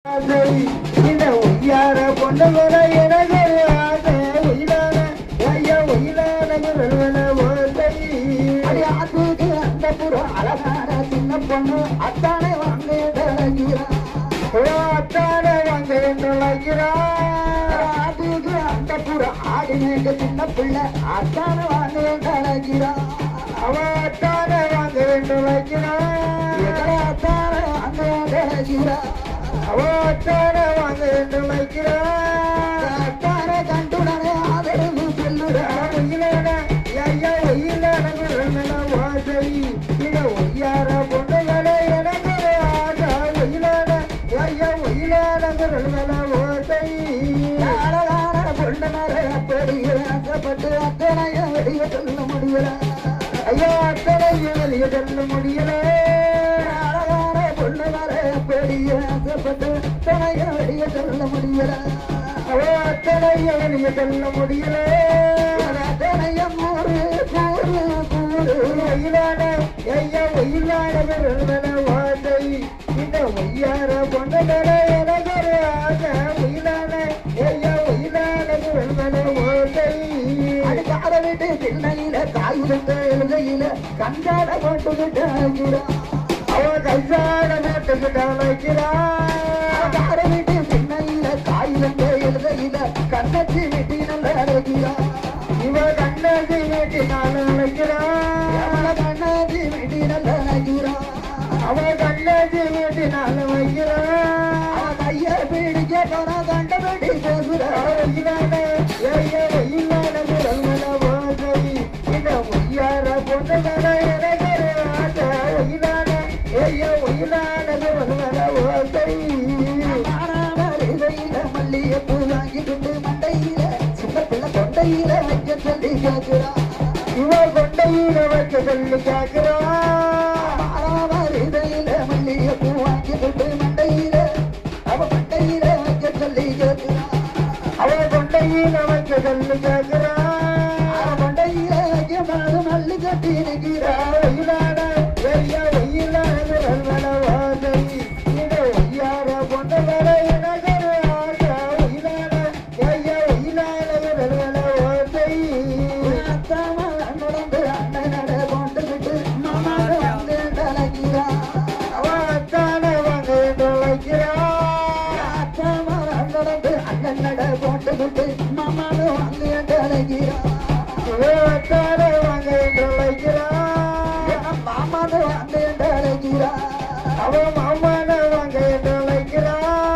இந்த ஒய்யார பொண்ணுங்கள எனக்கு ஆசை ஒயிலான ஐயா ஒயிலான அதுக்கு அந்த புறம் அழகான சின்ன பொண்ணு அத்தானே வாங்க அத்தானே வாங்க அதுக்கு அந்த புறம் ஆடினேங்க சின்ன பிள்ளை அத்தானே வாங்க அவ அத்தானே வாங்க அத்தானே வாங்க அவத்தார வாங்க என்று வைக்கிறார் அத்தார கண்டுடனே ஆதரவு செல்லுடா ஒயிலான ஐயா ஒயிலான வாசை இத ஒய்யார பொண்ணுகளே எனக்கு ஆசா ஒயிலான ஐயா ஒயிலான வாசை அழகான பொண்ணுமரை அப்படி ஆசைப்பட்டு அத்தனைய வெளிய சொல்ல முடியல ஐயா அத்தனைய வெளிய சொல்ல முடியல அழகான பொண்ணுமரை ஆசைப்பட்டு அத்தனைய வெளிய சொல்ல முடியல அத்தனைய வெளிய சொல்ல முடியல அத்தனைய கூறு கூறு கூறு ஒயிலான ஐயா ஒயிலான வாசை இந்த ஒய்யார பொண்ணுகளே எனக்கு ஆசை ஒயிலான ஐயா ஒயிலான வாசை அதுக்கார வீட்டு சின்னையில காயிலுங்க எழுதையில கஞ்சாட போட்டுக்கிட்டு அவ கஞ்சாட போட்டுக்கிட்டு அழைக்கிறார் வீட்டு சின்னையில காயிலுங்க எழுதையில கண்ணச்சி வீட்டி நல்ல அழைக்கிறார் இவ கண்ணச்சி வீட்டி நான் அழைக்கிறார் கண்ணச்சி வீட்டி நல்ல அழைக்கிறார் அவ கண்ணச்சி வீட்டி நான் வைக்கிறார் அவ கைய பிடிக்க போன கண்ட வீட்டி பேசுறார் வாசை இந்த ஒய்யார பொண்ணுகளை எனக்கு ஆசை ஒயிலான ஐயா ஒயிலான வாசை மல்லிய பூ வாங்கிட்டு மண்டையில சின்ன பிள்ளை கொண்டையில வைக்க சொல்லி கேட்கிறா இவ கொண்டையில வைக்க சொல்லி கேட்கிறா மல்லிய பூ வாங்கிட்டு மண்டையில அவ மண்டையில வைக்க சொல்லி கேட்கிறா அவ கொண்டையில வைக்க சொல்லி கேட்கிறா கொண்டையில வைக்க மல்லு கட்டி நிற்கிறா ஒயிலான ஐயா ஒயிலான வாசை இத ஒய்யார பொண்ணுகளை எனக்கு ஆசை ஒயிலான ஐயா ஒயிலான வாசை அத்தாம நடந்து அண்ணனட கொண்டுகிட்டு மாமாட வந்து அழைக்கிறா அவ அத்தான வாங்க அழைக்கிறா அத்தாம நடந்து அண்ணனட கொண்டுகிட்டு